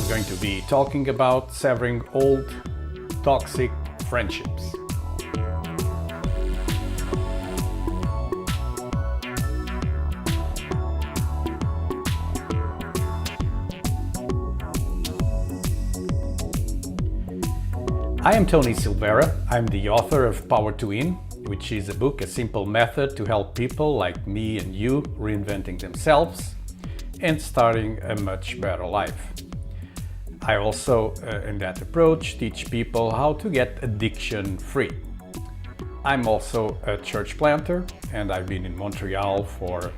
I'm going to be talking about severing old toxic friendships. I am Tony Silveira. I'm the author of Power to Win, which is a book, a simple method to help people like me and you reinventing themselves and starting a much better life. I also, in that approach, teach people how to get addiction free. I'm also a church planter, and I've been in Montreal for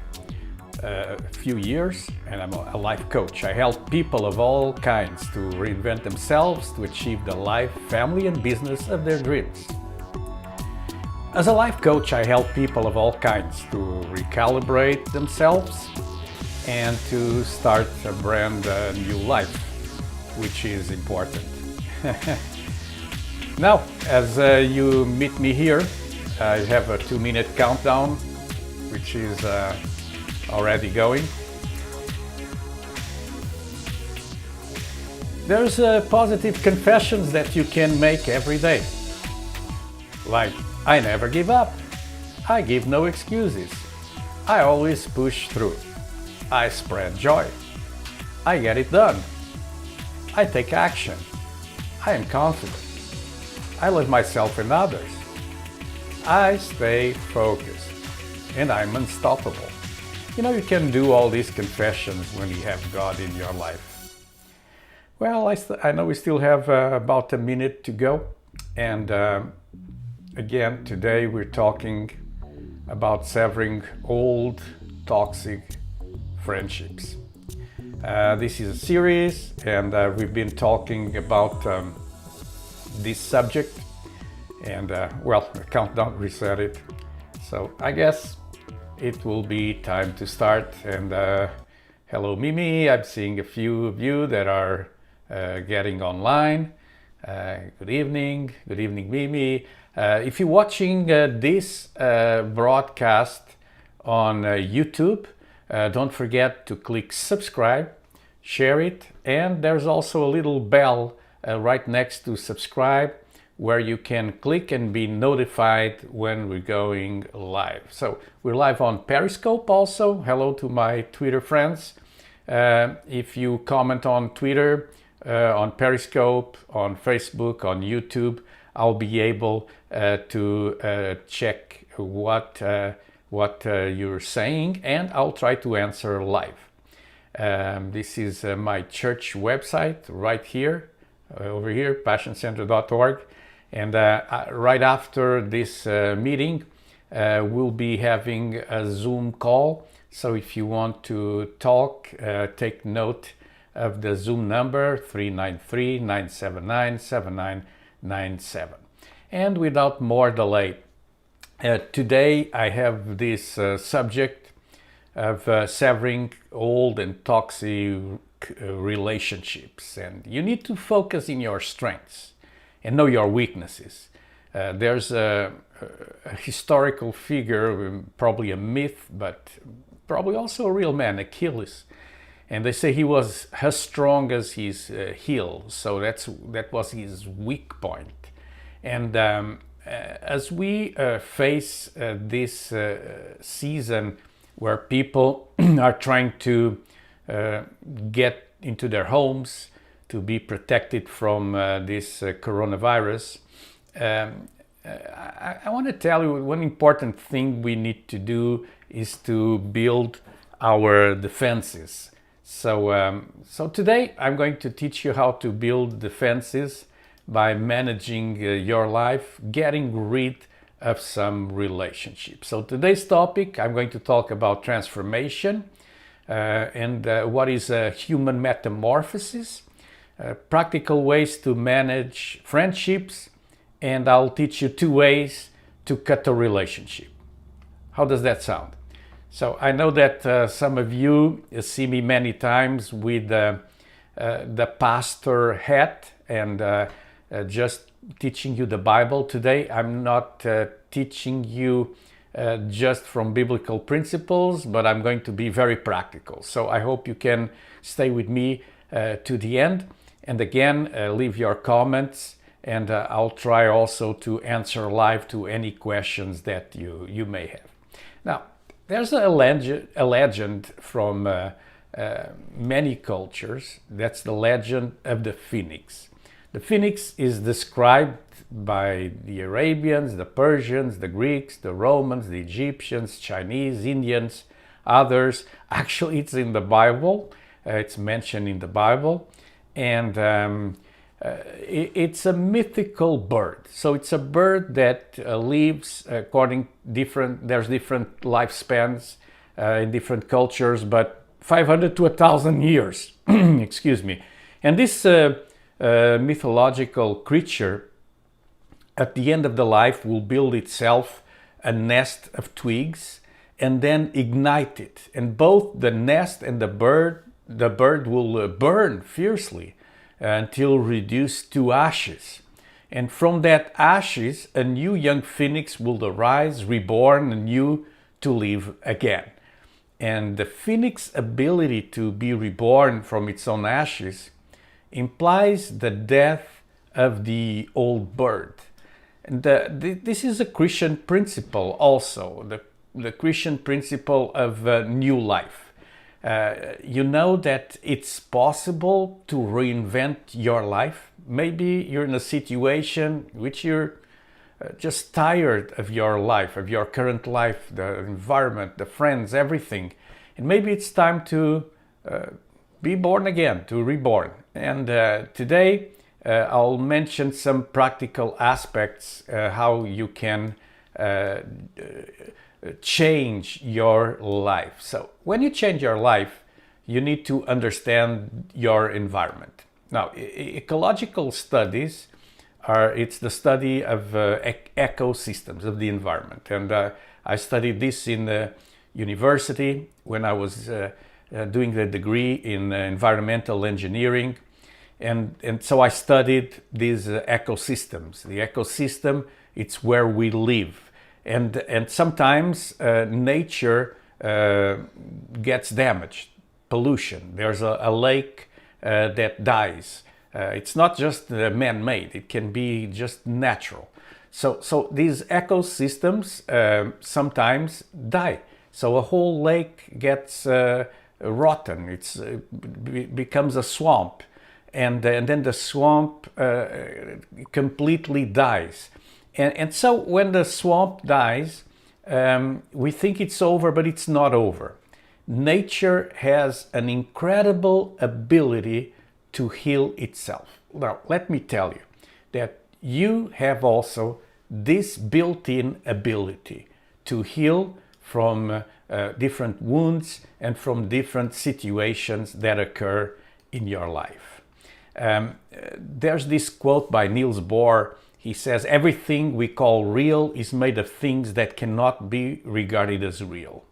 a few years, and I'm a life coach. I help people of all kinds to reinvent themselves to achieve the life, family, and business of their dreams. As a life coach, I help people of all kinds to recalibrate themselves and to start a brand new life, which is important. Now, as you meet me here, I have a 2-minute countdown, which is already going. There's positive confessions that you can make every day. Like, I never give up. I give no excuses. I always push through. I spread joy. I get it done. I take action. I am confident. I love myself and others. I stay focused. And I'm unstoppable. You know, you can do all these confessions when you have God in your life. Well, I know we still have about a minute to go. And again, today we're talking about severing old toxic friendships. This is a series, and we've been talking about this subject. And well, the countdown reset it. So I guess it will be time to start. And hello, Mimi. I'm seeing a few of you that are getting online. Good evening, Mimi. If you're watching this broadcast on YouTube, don't forget to click subscribe, share it, and there's also a little bell right next to subscribe where you can click and be notified when we're going live. So we're live on Periscope also. Hello to my Twitter friends. If you comment on Twitter, on Periscope, on Facebook, on YouTube, I'll be able to check what you're saying, and I'll try to answer live. This is my church website right here, over here, passioncenter.org. And right after this meeting, we'll be having a Zoom call. So if you want to talk, take note of the Zoom number 393-979-7997. And without more delay, today I have this subject of severing old and toxic relationships. And you need to focus in your strengths and know your weaknesses. There's a historical figure, probably a myth, but probably also a real man, Achilles. And they say he was as strong as his heel, so that was his weak point. And as we face this season where people are trying to get into their homes, to be protected from this coronavirus, I want to tell you one important thing we need to do is to build our defenses. So today I'm going to teach you how to build defenses by managing your life, getting rid of some relationships. So today's topic, I'm going to talk about transformation and what is a human metamorphosis, practical ways to manage friendships, and I'll teach you 2 ways to cut a relationship. How does that sound? So I know that some of you see me many times with the pastor hat and just teaching you the Bible. Today I'm not teaching you just from biblical principles, but I'm going to be very practical. So I hope you can stay with me to the end. And again, leave your comments, and I'll try also to answer live to any questions that you may have. Now, there's a legend from many cultures. That's the legend of the phoenix. The phoenix is described by the Arabians, the Persians, the Greeks, the Romans, the Egyptians, Chinese, Indians, others. Actually, it's in the Bible. It's mentioned in the Bible. And it's a mythical bird. So it's a bird that lives according there's different lifespans in different cultures, but 500 to 1,000 years, excuse me. And this mythological creature, at the end of the life, will build itself a nest of twigs and then ignite it. And both the nest and the bird will burn fiercely until reduced to ashes. And from that ashes, a new young phoenix will arise, reborn anew to live again. And the phoenix ability to be reborn from its own ashes implies the death of the old bird. And this is a Christian principle also, the Christian principle of new life. You know that it's possible to reinvent your life. Maybe you're in a situation which you're just tired of your life, of your current life, the environment, the friends, everything. And maybe it's time to be born again, to reborn. And today I'll mention some practical aspects how you can change your life. So when you change your life, you need to understand your environment. Now, ecological studies it's the study of ecosystems of the environment. And I studied this in the university when I was doing the degree in environmental engineering. And so I studied these ecosystems. The ecosystem, it's where we live. And sometimes nature gets damaged, pollution. There's a lake that dies. It's not just man-made, it can be just natural. So these ecosystems sometimes die. So a whole lake gets rotten, it becomes a swamp. And then the swamp completely dies. And so when the swamp dies, we think it's over, but it's not over. Nature has an incredible ability to heal itself. Now, let me tell you that you have also this built-in ability to heal from different wounds and from different situations that occur in your life. There's this quote by Niels Bohr. He says, everything we call real is made of things that cannot be regarded as real.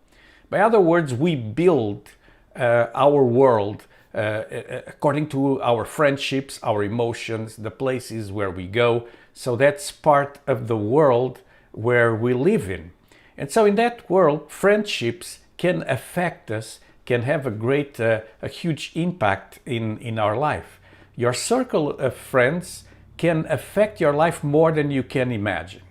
By other words, we build our world according to our friendships, our emotions, the places where we go. So that's part of the world where we live in. And so in that world, friendships can affect us, can have a huge impact in our life. Your circle of friends can affect your life more than you can imagine.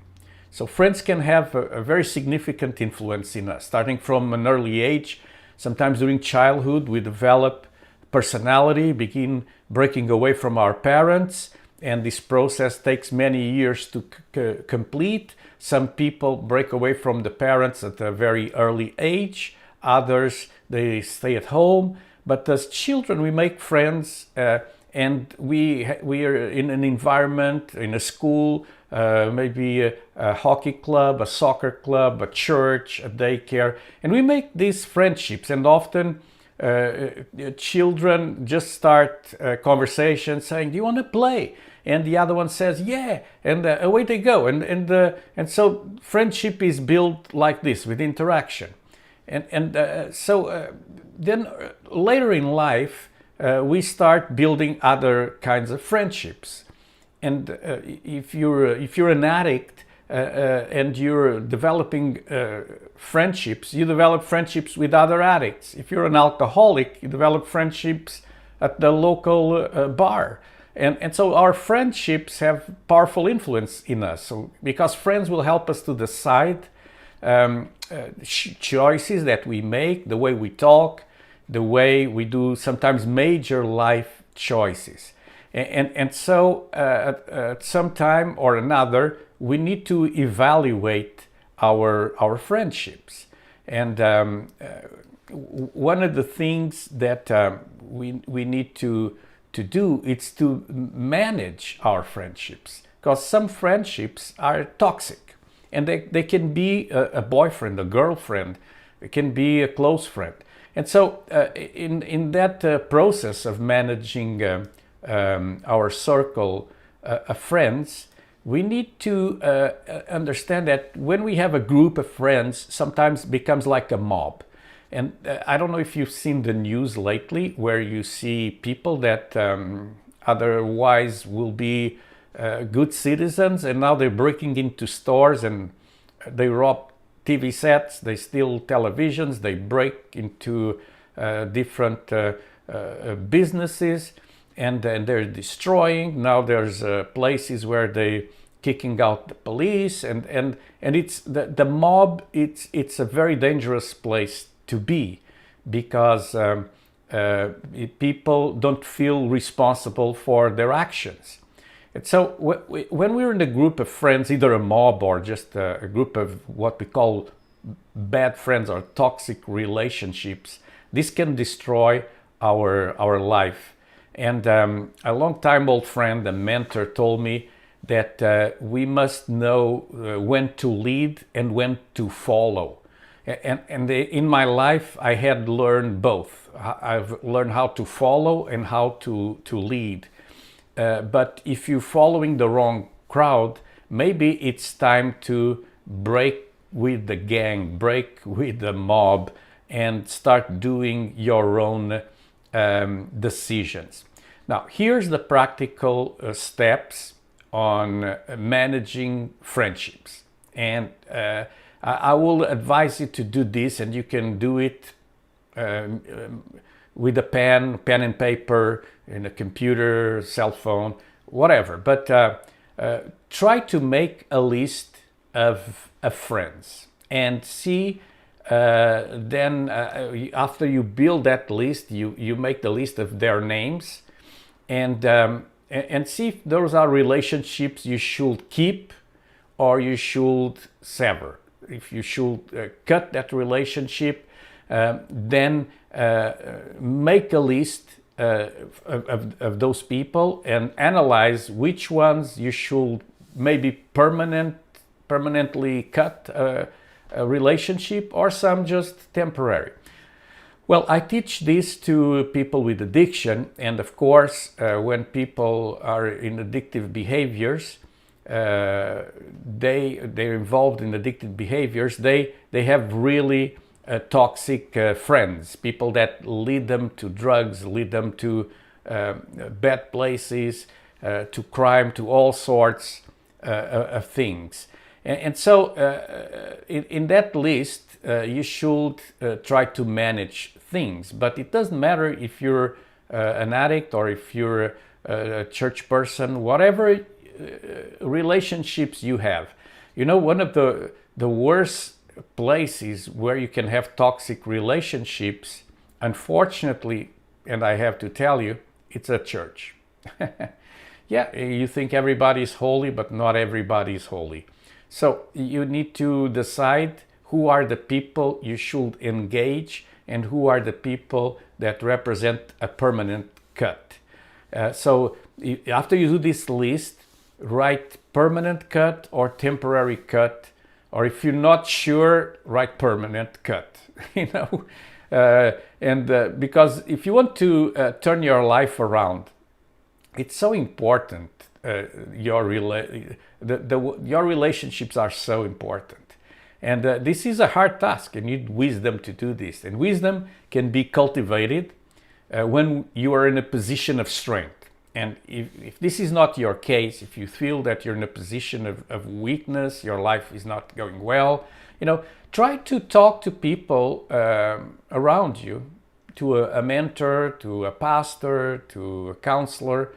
So friends can have a very significant influence in us. Starting from an early age, sometimes during childhood, we develop personality, begin breaking away from our parents, and this process takes many years to complete. Some people break away from the parents at a very early age. Others, they stay at home. But as children, we make friends and we are in an environment, in a school, maybe a hockey club, a soccer club, a church, a daycare, and we make these friendships. And often children just start conversations saying, "Do you want to play?" And the other one says, "Yeah," and away they go. And so friendship is built like this, with interaction. So then later in life, we start building other kinds of friendships. And if you're an addict and you're developing friendships, you develop friendships with other addicts. If you're an alcoholic, you develop friendships at the local bar. And so our friendships have powerful influence in us. So because friends will help us to decide choices that we make, the way we talk, the way we do sometimes major life choices. And so at some time or another, we need to evaluate our friendships. And one of the things that we need to do is to manage our friendships, because some friendships are toxic, and they can be a boyfriend, a girlfriend, it can be a close friend. And so in that process of managing our circle of friends, we need to understand that when we have a group of friends, sometimes it becomes like a mob. And I don't know if you've seen the news lately, where you see people that otherwise will be good citizens, and now they're breaking into stores and they rob TV sets, they steal televisions, they break into different businesses, and they're destroying. Now there's places where they kicking out the police, and it's the mob. It's a very dangerous place to be, because people don't feel responsible for their actions. And so when we're in a group of friends, either a mob or just a group of what we call bad friends or toxic relationships, this can destroy our life. And a long time old friend, a mentor, told me that we must know when to lead and when to follow. And in my life, I had learned both. I've learned how to follow and how to lead. But if you're following the wrong crowd, maybe it's time to break with the gang, break with the mob, and start doing your own decisions. Now, here's the practical steps on managing friendships. And I will advise you to do this, and you can do it with a pen and paper, in a computer, cell phone, whatever. But try to make a list of friends and see. Then after you build that list, you make the list of their names, and see if those are relationships you should keep or you should sever. If you should cut that relationship, then make a list of those people and analyze which ones you should maybe permanently cut a relationship, or some just temporary. Well, I teach this to people with addiction, and of course, when people are in addictive behaviors, they're involved in addictive behaviors, they have really toxic friends, people that lead them to drugs, lead them to bad places, to crime, to all sorts of things. And so in that list, you should try to manage things. But it doesn't matter if you're an addict or if you're a church person, whatever relationships you have. You know, one of the worst places where you can have toxic relationships, unfortunately, and I have to tell you, it's a church. Yeah, you think everybody's holy, but not everybody's holy. So you need to decide who are the people you should engage and who are the people that represent a permanent cut. So after you do this list, write permanent cut or temporary cut, or if you're not sure, write permanent cut. You know, because if you want to turn your life around, it's so important. Your relationships are so important. And this is a hard task. You need wisdom to do this. And wisdom can be cultivated when you are in a position of strength. And if this is not your case, if you feel that you're in a position of weakness, your life is not going well, you know, try to talk to people around you. to a mentor, to a pastor, to a counselor.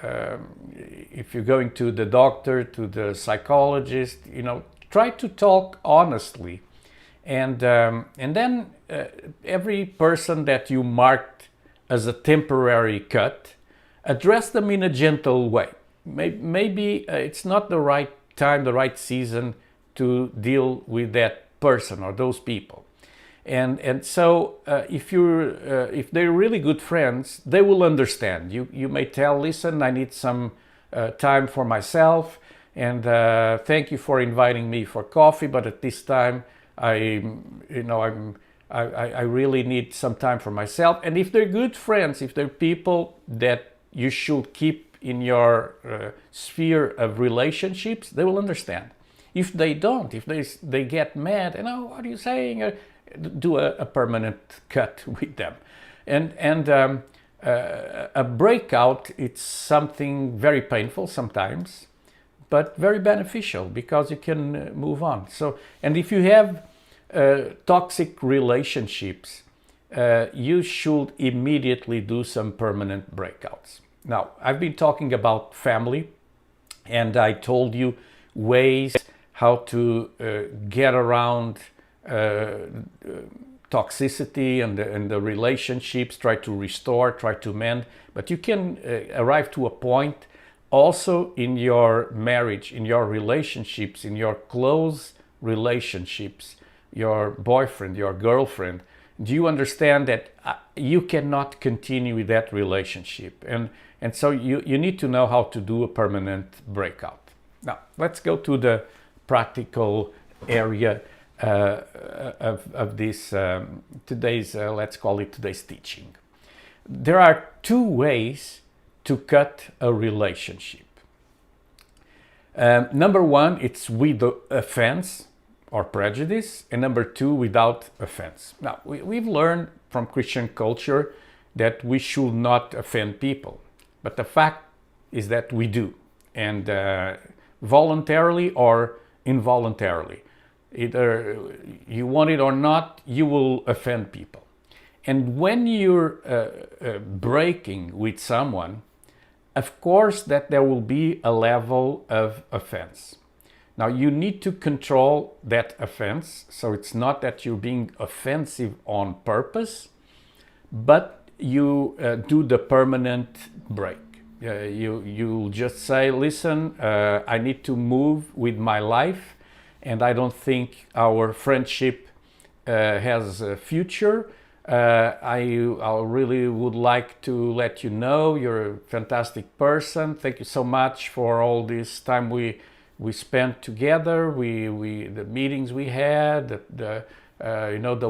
If you're going to the doctor, to the psychologist, you know, try to talk honestly. And then every person that you marked as a temporary cut, address them in a gentle way. Maybe it's not the right time, the right season to deal with that person or those people. And so if they're really good friends, they will understand. You may tell, listen, I need some time for myself, and thank you for inviting me for coffee, but at this time I really need some time for myself. And if they're good friends, if they're people that you should keep in your sphere of relationships, they will understand. If they don't, if they get mad, you know, what are you saying? Do a permanent cut with them. And a breakout, it's something very painful sometimes, but very beneficial because you can move on. So, and if you have toxic relationships, you should immediately do some permanent breakouts. Now, I've been talking about family, and I told you ways how to get around toxicity and the relationships, try to restore, try to mend. But you can arrive to a point also in your marriage, in your relationships, in your close relationships, your boyfriend, your girlfriend. Do you understand that you cannot continue with that relationship? And so you need to know how to do a permanent breakout. Now, let's go to the practical area of this today's, let's call it today's teaching. There are two ways to cut a relationship. Number one, it's with offense or prejudice, and number two, without offense. Now, we've learned from Christian culture that we should not offend people, but the fact is that we do, and voluntarily or involuntarily. Either you want it or not, you will offend people. And when you're breaking with someone, of course that there will be a level of offense. Now you need to control that offense, so it's not that you're being offensive on purpose, but you do the permanent break. You just say, listen, I need to move with my life, and I don't think our friendship has a future. I really would like to let you know you're a fantastic person. Thank you so much for all this time we spent together. The meetings we had, the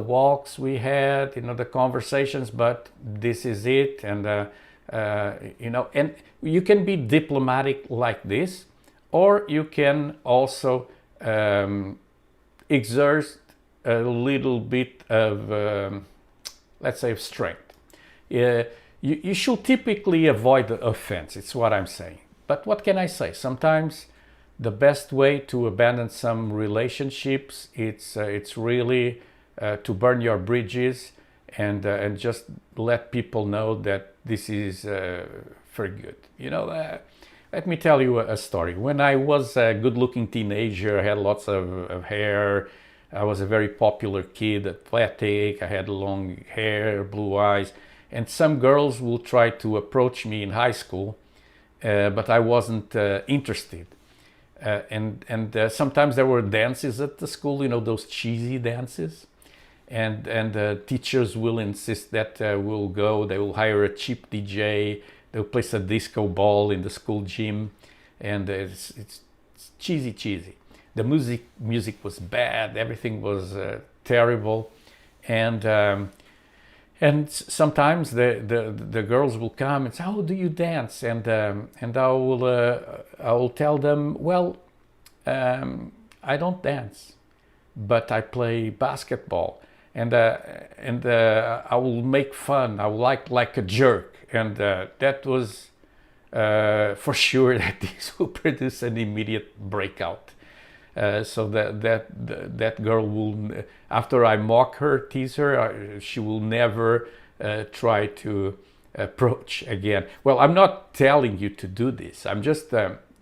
walks we had, the conversations. But this is it, and and you can be diplomatic like this, or you can also exert a little bit of let's say, of strength. You should typically avoid the offense, it's what I'm saying. But what can I say? Sometimes the best way to abandon some relationships, it's really to burn your bridges and just let people know that this is for good. Let me tell you a story. When I was a good-looking teenager, I had lots of hair. I was a very popular kid, athletic, I had long hair, blue eyes, and some girls will try to approach me in high school, but I wasn't interested. And sometimes there were dances at the school, those cheesy dances, and teachers will insist that we'll go. They will hire a cheap DJ, they'll place a disco ball in the school gym, and it's cheesy. The music was bad. Everything was terrible, and sometimes the girls will come and say, "How do you dance?" And I will tell them, "Well, I don't dance, but I play basketball, and I will make fun. I will like a jerk," and that was for sure that this will produce an immediate breakout. So that girl will, after I mock her, tease her, she will never try to approach again. Well, I'm not telling you to do this. I'm just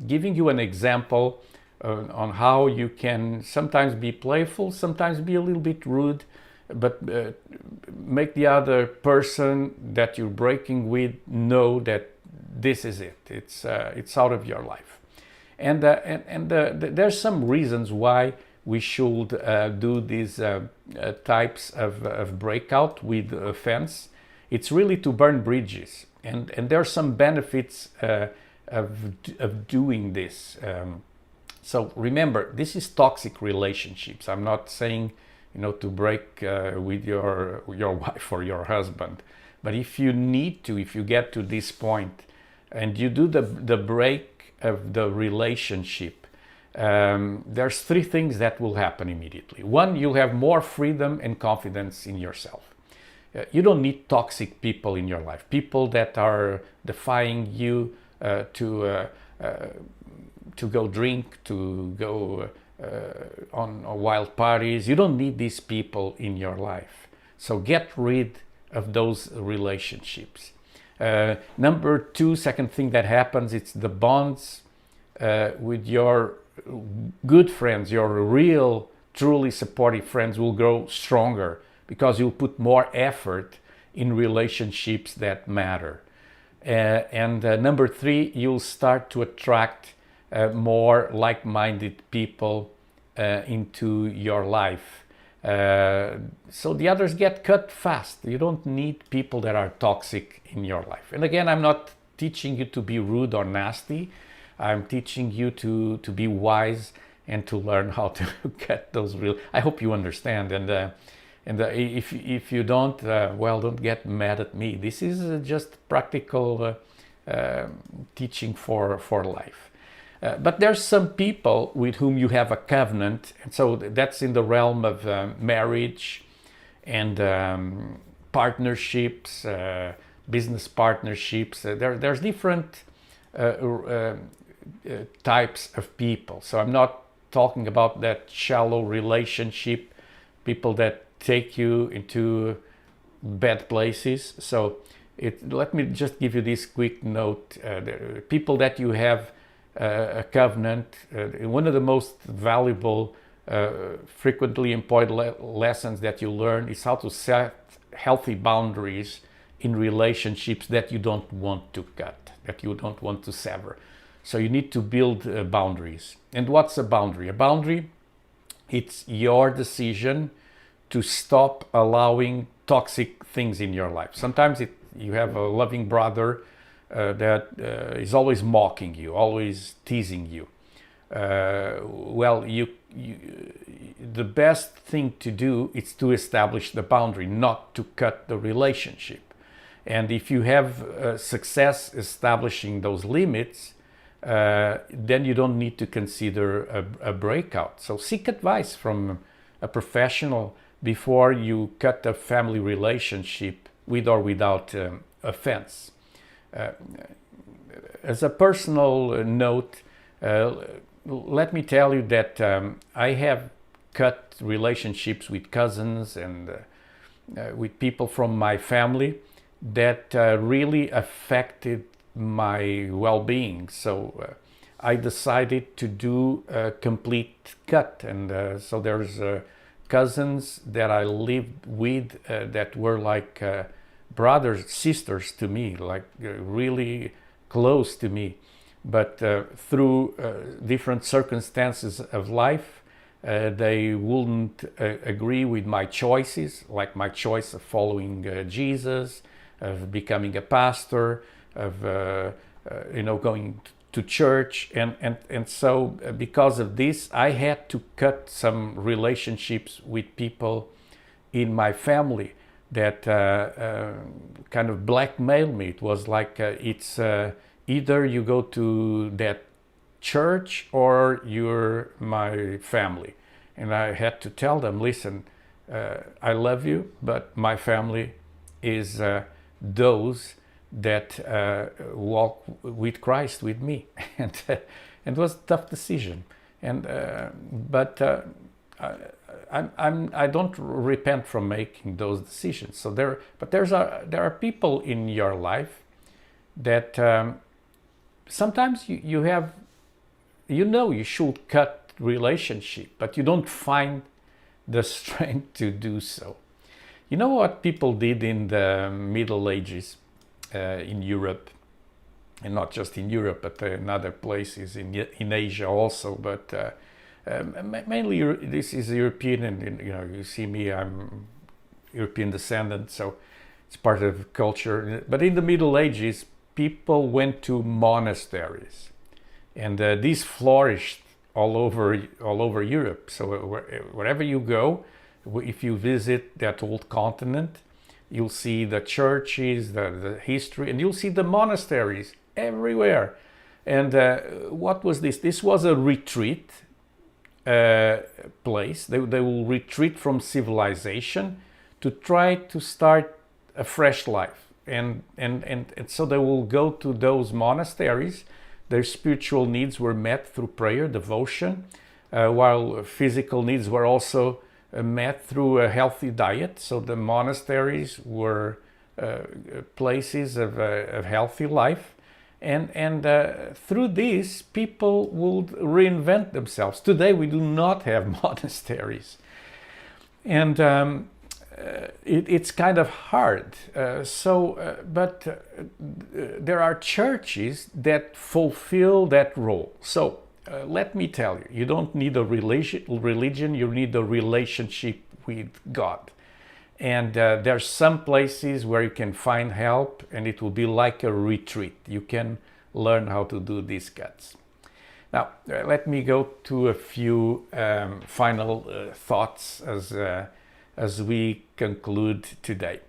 giving you an example on how you can sometimes be playful, sometimes be a little bit rude, but make the other person that you're breaking with know that this is it. It's out of your life. And there's some reasons why we should do these types of breakout with offense. It's really to burn bridges, and there are some benefits of doing this. So remember, this is toxic relationships. I'm not saying, you know, to break with your wife or your husband, but if you need to, if you get to this point and you do the break of the relationship, there's three things that will happen immediately. One, you'll have more freedom and confidence in yourself. You don't need toxic people in your life, people that are defying you to go drink, to go on wild parties. You don't need these people in your life. So get rid of those relationships. Number two, second thing that happens, it's the bonds with your good friends, your real, truly supportive friends will grow stronger because you'll put more effort in relationships that matter. And number three, you'll start to attract more like-minded people into your life. So the others get cut fast. You don't need people that are toxic in your life. And again, I'm not teaching you to be rude or nasty. I'm teaching you to be wise and to learn how to get those real. I hope you understand. And if you don't, well, don't get mad at me. This is just practical teaching for life. But there's some people with whom you have a covenant, and so that's in the realm of marriage and partnerships, business partnerships. There's different types of people. So I'm not talking about that shallow relationship, people that take you into bad places. So let me just give you this quick note. People that you have a covenant, one of the most valuable, frequently employed lessons that you learn is how to set healthy boundaries in relationships that you don't want to cut, that you don't want to sever. So you need to build boundaries. And what's a boundary? A boundary, it's your decision to stop allowing toxic things in your life. Sometimes you have a loving brother that is always mocking you, always teasing you. Well, the best thing to do is to establish the boundary, not to cut the relationship. And if you have success establishing those limits, then you don't need to consider a breakout. So seek advice from a professional before you cut a family relationship with or without offense. As a personal note, let me tell you that I have cut relationships with cousins and with people from my family that really affected my well-being. So I decided to do a complete cut, and so there's cousins that I lived with that were like brothers, sisters to me, like really close to me. But through different circumstances of life, they wouldn't agree with my choices, like my choice of following Jesus, of becoming a pastor, of going to church, and so because of this, I had to cut some relationships with people in my family that kind of blackmailed me. It was like it's either you go to that church or you're my family. And I had to tell them, listen, I love you, but my family is those that walk with Christ with me. And it was a tough decision. And but I don't repent from making those decisions. So there are people in your life that sometimes you have, you should cut relationship, but you don't find the strength to do so. You know what people did in the Middle Ages in Europe, and not just in Europe, but in other places in Asia also, but mainly this is European, and you see me, I'm European descendant, so it's part of culture. But in the Middle Ages, people went to monasteries, and these flourished all over Europe. So wherever you go, if you visit that old continent, you'll see the churches, the history, and you'll see the monasteries everywhere. And what was this? This was a retreat place. They will retreat from civilization to try to start a fresh life. And so they will go to those monasteries. Their spiritual needs were met through prayer, devotion, while physical needs were also met through a healthy diet. So the monasteries were places of healthy life. And through this, people would reinvent themselves. Today, we do not have monasteries. And it's kind of hard. But there are churches that fulfill that role. So let me tell you, you don't need a religion, you need a relationship with God. And there's some places where you can find help, and it will be like a retreat. You can learn how to do these cuts. Now, let me go to a few final thoughts as we conclude today.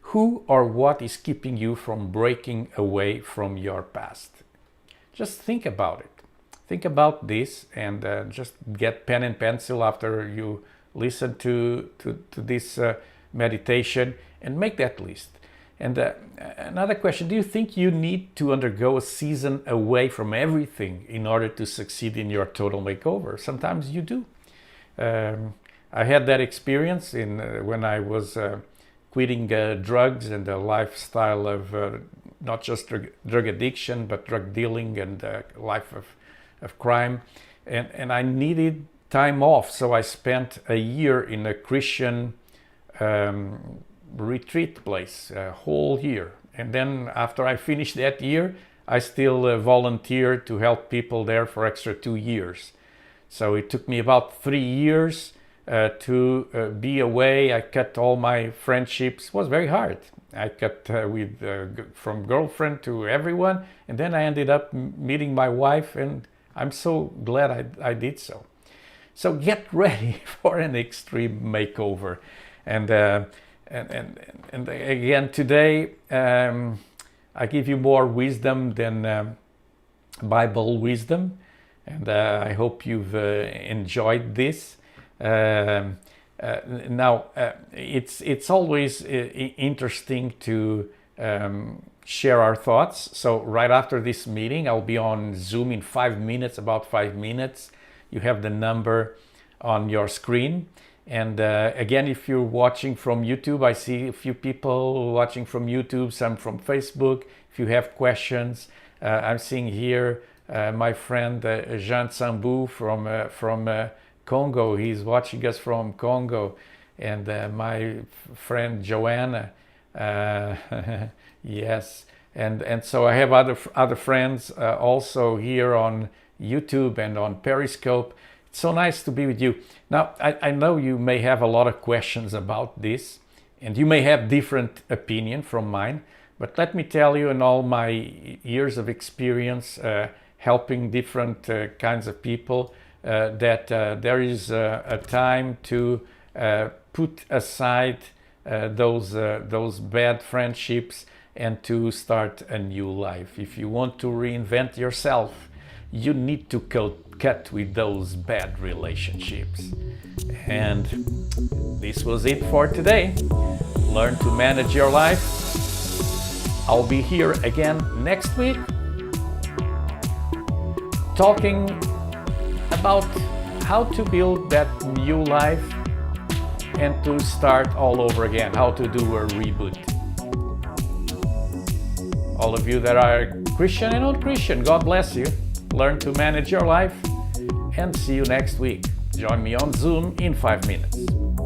Who or what is keeping you from breaking away from your past? Just think about it. Think about this, and just get pen and pencil after you listen to this meditation, and make that list. And another question, do you think you need to undergo a season away from everything in order to succeed in your total makeover? Sometimes you do. I had that experience when I was quitting drugs and a lifestyle of not just drug addiction, but drug dealing and a life of crime. And I needed time off, so I spent a year in a Christian retreat place, a whole year. And then after I finished that year, I still volunteered to help people there for extra 2 years. So it took me about 3 years to be away. I cut all my friendships. It was very hard. I cut from girlfriend to everyone, and then I ended up meeting my wife, and I'm so glad I did so. So get ready for an extreme makeover. And again, today I give you more wisdom than Bible wisdom, and I hope you've enjoyed this. Now, it's always interesting to share our thoughts. So right after this meeting, I'll be on Zoom in 5 minutes, about 5 minutes. You have the number on your screen. And again, if you're watching from YouTube, I see a few people watching from YouTube, some from Facebook. If you have questions, I'm seeing here my friend Jean Sambou from Congo. He's watching us from Congo. And my friend Joanna, yes. And so I have other friends also here on YouTube and on Periscope. It's so nice to be with you. Now, I know you may have a lot of questions about this, and you may have different opinion from mine, but let me tell you, in all my years of experience helping different kinds of people, that there is a time to put aside those bad friendships and to start a new life. If you want to reinvent yourself, you need to cut with those bad relationships. And this was it for today. Learn to manage your life. I'll be here again next week, talking about how to build that new life and to start all over again, how to do a reboot. All of you that are Christian and non-Christian, God bless you. Learn to manage your life, and see you next week. Join me on Zoom in 5 minutes.